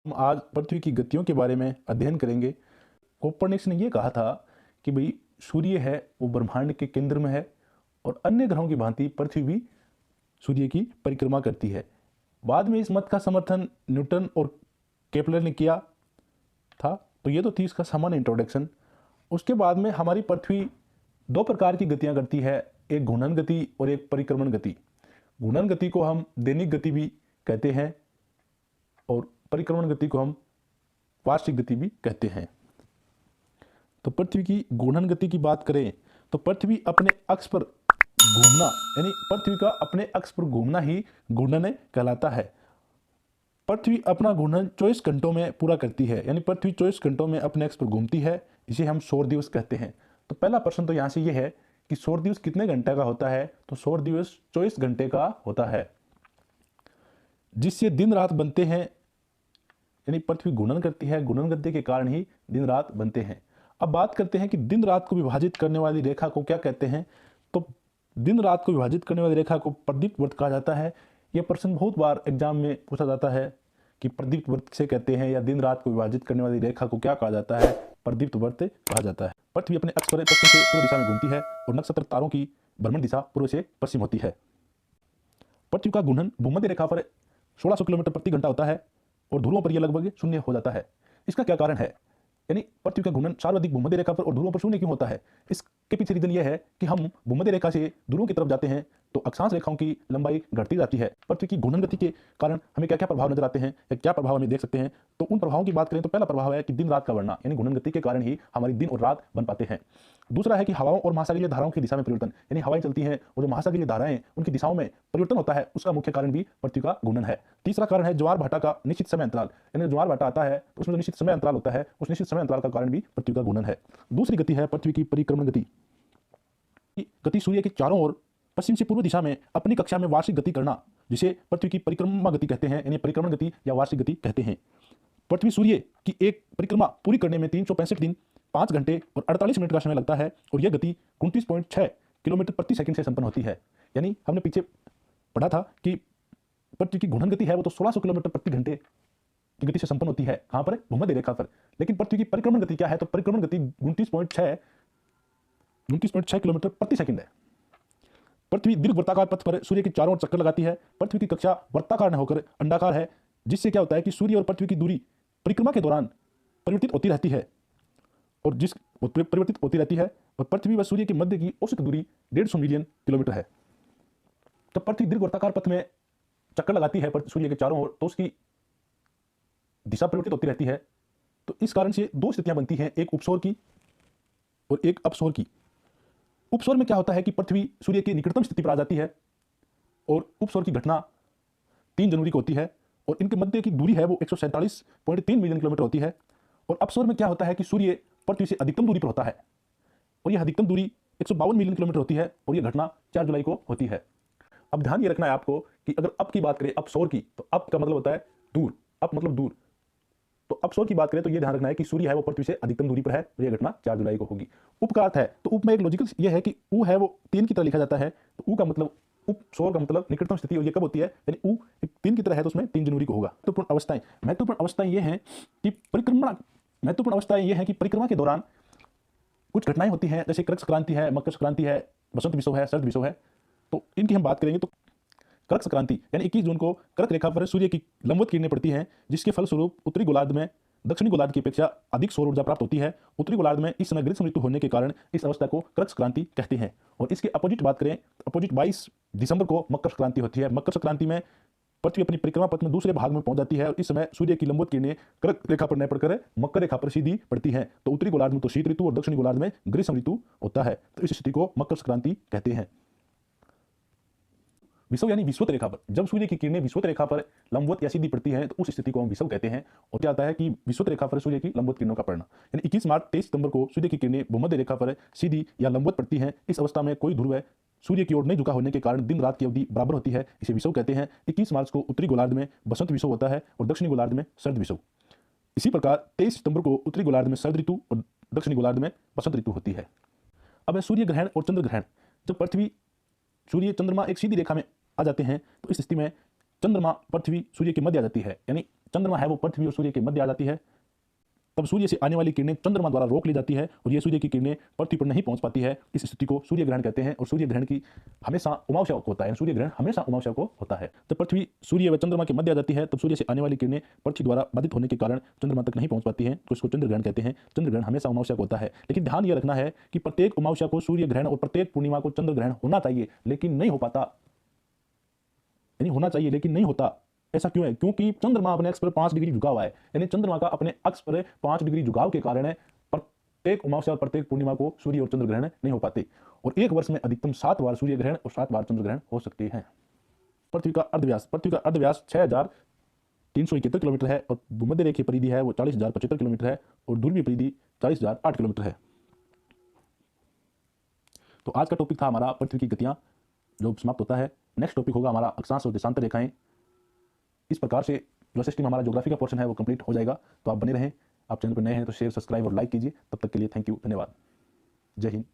हम आज पृथ्वी की गतियों के बारे में अध्ययन करेंगे। कोपर्निकस ने यह कहा था कि भाई सूर्य है वो ब्रह्मांड के केंद्र में है और अन्य ग्रहों की भांति पृथ्वी भी सूर्य की परिक्रमा करती है। बाद में इस मत का समर्थन न्यूटन और केपलर ने किया था। तो ये तो थी इसका सामान्य इंट्रोडक्शन। उसके बाद में हमारी पृथ्वी दो प्रकार की गतियां करती है, एक घूर्णन गति और एक परिक्रमण गति। घूर्णन गति को हम दैनिक गति भी कहते हैं और परिक्रमण गति को हम वार्षिक गति भी कहते हैं। तो पृथ्वी की घूर्णन गति की बात करें तो पृथ्वी अपने अक्ष पर घूमना यानी पृथ्वी का अपने अक्ष पर घूमना ही घूर्णन कहलाता है। पृथ्वी अपना घूर्णन 24 घंटों में पूरा करती है, यानी पृथ्वी 24 घंटों में अपने अक्ष पर घूमती है। इसे हम सौर दिवस कहते हैं। तो पहला प्रश्न तो यहाँ से यह है कि सौर दिवस कितने घंटे का होता है? तो सौर दिवस 24 घंटे का होता है, जिससे दिन रात बनते हैं। यानी पृथ्वी घूर्णन करती है, घूर्णन गति के कारण ही दिन रात बनते हैं। अब बात करते हैं कि दिन रात को विभाजित करने वाली रेखा को क्या कहते हैं। तो दिन रात को विभाजित करने वाली रेखा को प्रदीप्त वृत्त कहा जाता है। यह प्रश्न बहुत बार एग्जाम में पूछा जाता है कि प्रदीप्त वृत्त से कहते हैं या दिन रात को विभाजित करने वाली रेखा को क्या कहा जाता है? प्रदीप्त वृत्त कहा जाता है। पृथ्वी अपने अक्ष पर पश्चिम से पूर्व दिशा में घूमती है और नक्षत्र तारों की भ्रमण दिशा पूर्व से पश्चिम होती है। पृथ्वी का घूर्णन भूमध्य रेखा पर 1600 किलोमीटर प्रति घंटा होता है और ध्रुवों पर यह लगभग शून्य हो जाता है। इसका क्या कारण है? यानी पृथ्वी का घूर्णन सर्वाधिक भूमध्य रेखा पर और ध्रुवों पर शून्य क्यों होता है? इसके पीछे रीजन यह है कि हम भूमध्य रेखा से ध्रुवों की तरफ जाते हैं तो अक्षांश रेखाओं की लंबाई घटती जाती है। पृथ्वी की घूर्णन गति के कारण हमें क्या क्या प्रभाव नजर आते हैं या क्या प्रभाव हमें देख सकते हैं? तो उन प्रभावों की बात करें तो पहला प्रभाव है कि दिन रात का बढ़ना, यानी घूर्णन गति के कारण ही हमारी दिन और रात बन पाते हैं। दूसरा है कि हवाओं और महासागरीय धाराओं की दिशा में परिवर्तन, यानी हवाएं चलती हैं और जो महासागरीय धाराएं उनकी दिशाओं में परिवर्तन होता है, उसका मुख्य कारण भी पृथ्वी का घूर्णन है। तीसरा कारण है ज्वार भाटा का निश्चित समय अंतराल, यानी ज्वार भाटा आता है तो उसमें जो निश्चित समय अंतराल होता है, उस निश्चित समय अंतराल का कारण भी पृथ्वी का घूर्णन है। दूसरी गति है पृथ्वी की परिक्रमण गति। गति सूर्य के चारों ओर पश्चिम से पूर्व दिशा में अपनी कक्षा में वार्षिक गति करना, जिसे पृथ्वी की परिक्रमा गति कहते हैं, यानी परिक्रमण गति या वार्षिक गति कहते हैं। पृथ्वी सूर्य की एक परिक्रमा पूरी करने में 365 दिन 5 घंटे और 48 मिनट का समय लगता है और यह गति 29.6 किलोमीटर प्रति सेकंड से संपन्न होती है। यानी हमने पीछे पढ़ा था कि पृथ्वी की घूर्णन गति है वो तो 1600 किलोमीटर प्रति घंटे की गति से संपन्न होती है, कहां पर? भूमध्य रेखा पर। लेकिन पृथ्वी की परिक्रमण गति क्या है? तो परिक्रमण गति 29.6 किलोमीटर प्रति सेकंड है। पृथ्वी दीर्घ वृत्ताकार पथ पर सूर्य के चारों ओर चक्कर लगाती है। पृथ्वी की कक्षा वृत्ताकार न होकर अंडाकार है, जिससे क्या होता है कि सूर्य और पृथ्वी की दूरी परिक्रमा के दौरान परिवर्तित होती रहती है और पृथ्वी व सूर्य के मध्य की औसत दूरी 150 मिलियन किलोमीटर है। तो पृथ्वी दीर्घ वृत्ताकार पथ में चक्कर लगाती है सूर्य के चारों ओर, तो उसकी दिशा परिवर्तित होती रहती है। तो इस कारण से दो स्थितियां बनती हैं, एक उपसौर की और एक अपसौर की। उपसौर में क्या होता है कि पृथ्वी सूर्य की निकटतम स्थिति पर आ जाती है और उपसौर की घटना 3 जनवरी को होती है और इनके मध्य की दूरी है वो 147.3 मिलियन किलोमीटर होती है। और अपसौर में क्या होता है कि सूर्य पृथ्वी से अधिकतम दूरी पर होता है और यह अधिकतम दूरी 152 मिलियन किलोमीटर होती है और यह घटना 4 जुलाई को होती है। अब ध्यान ये रखना है आपको कि अगर अप की बात करें, अपसौर की, तो अप का मतलब होता है दूर, अप मतलब दूर। तो अपसौर की बात करें तो यह ध्यान रखना है कि सूर्य है वो पृथ्वी से अधिकतम दूरी पर है और यह घटना 4 जुलाई को होगी। उप का अर्थ है, तो उप में एक लॉजिकल यह है कि ऊ है वो 3 की तरह लिखा जाता है, तो ऊ का मतलब उपसौर का मतलब निकटतम स्थिति, और ये कब होती है? यानी ऊ 3 की तरह है तो उसमें 3 जनवरी को होगा। महत्वपूर्ण अवस्थाएं ये हैं कि परिक्रमा के दौरान कुछ घटनाएं होती हैं, जैसे कर्क संक्रांति है, मकर संक्रांति है, बसंत विषुव है, शरद विषुव है। तो इनकी हम बात करेंगे तो कर्क संक्रांति यानी 21 जून को कर्क रेखा पर सूर्य की लंबवत किरणें पड़ती हैं, जिसके फलस्वरूप उत्तरी गोलार्ध में दक्षिणी गोलार्ध की अपेक्षा अधिक सौर ऊर्जा प्राप्त होती है। उत्तरी गोलार्ध में इस समय ग्रीष्म ऋतु होने के कारण इस अवस्था को कर्क संक्रांति कहते हैं। और इसके अपोजिट बात करें, अपोजिट 22 दिसंबर को मकर संक्रांति होती है। मकर संक्रांति में पृथ्वी अपनी परिक्रमा पथ में दूसरे भाग में पहुंच जाती है और इस समय सूर्य की लंबवत किरणें कर्क रेखा पर न पड़कर मकर रेखा पर सीधी पड़ती हैं। तो उत्तरी गोलार्ध में तो शीत ऋतु और दक्षिणी गोलार्ध में ग्रीष्म ऋतु होता है। तो इस स्थिति को मकर संक्रांति कहते हैं। विषुव यानी विषुवत रेखा पर, जब सूर्य की किरणें विषुवत रेखा पर लंबवत या सीधी पड़ती हैं तो उस स्थिति को हम विषुव कहते हैं। और क्या आता है कि विषुवत रेखा पर सूर्य की लंबवत किरणों का पड़ना, यानी 21 मार्च 23 सितंबर को सूर्य की किरणें भूमध्य रेखा पर सीधी या लंबवत पड़ती हैं। इस अवस्था में कोई ध्रुव सूर्य की ओर नहीं झुका होने के कारण दिन रात की अवधि बराबर होती है, इसे विषुव कहते हैं। 21 मार्च को उत्तरी गोलार्ध में बसंत विषुव होता है और दक्षिणी गोलार्ध में शरद विषुव। इसी प्रकार 23 सितंबर को उत्तरी गोलार्ध में शरद ऋतु और दक्षिणी गोलार्ध में बसंत ऋतु होती है। अब है सूर्य ग्रहण और चंद्र ग्रहण। जब पृथ्वी, सूर्य, चंद्रमा एक सीधी रेखा में आ जाते हैं तो इस स्थिति में चंद्रमा पृथ्वी सूर्य के मध्य आ जाती है, यानी चंद्रमा है वो पृथ्वी और सूर्य के मध्य आ जाती है, तब सूर्य से आने वाली किरणें चंद्रमा द्वारा रोक ली जाती है और ये सूर्य की किरणें पृथ्वी पर नहीं पहुंच पाती है। इस स्थिति को सूर्य ग्रहण कहते हैं और सूर्य ग्रहण की हमेशा अमावस्या को होता है, सूर्य ग्रहण हमेशा अमावस्या को होता है। जब पृथ्वी सूर्य व चंद्रमा के मध्य आ जाती है तब सूर्य से आने वाली किरणें पृथ्वी द्वारा बाधित होने के कारण चंद्रमा तक नहीं पहुंच पाती हैं, तो इसको चंद्र ग्रहण कहते हैं। चंद्र ग्रहण हमेशा अमावस्या को होता है, लेकिन ध्यान यह रखना है कि प्रत्येक अमावस्या को सूर्य ग्रहण और प्रत्येक पूर्णिमा को चंद्र ग्रहण होना चाहिए, लेकिन नहीं हो पाता, यानी होना चाहिए लेकिन नहीं होता। ऐसा क्यों है? क्योंकि चंद्रमा अपने अक्ष पर 5 डिग्री झुका हुआ है, यानी चंद्रमा का अपने अक्ष पर 5 डिग्री झुकाव के कारण प्रत्येक अमावस्या और प्रत्येक पूर्णिमा को सूर्य और चंद्र ग्रहण नहीं हो पाते और एक वर्ष में अधिकतम 7 बार सूर्य ग्रहण और 7 बार चंद्र ग्रहण हो सकते हैं। पृथ्वी का अर्धव्यास 6371 किलोमीटर है और भूमध्य रेखीय परिधि है वो 40,075 किलोमीटर है और ध्रुवीय परिधि 40,008 किलोमीटर है। तो आज का टॉपिक था हमारा पृथ्वी की गतियां, जो समाप्त होता है। नेक्स्ट टॉपिक होगा हमारा अक्षांश और देशांतर रेखाएं। इस प्रकार से जो सिस्टम हमारा ज्योग्राफी का पोर्शन है वो कंप्लीट हो जाएगा। तो आप बने रहें। आप चैनल पर नए हैं तो शेयर, सब्सक्राइब और लाइक कीजिए। तब तक के लिए थैंक यू, धन्यवाद। जय हिंद।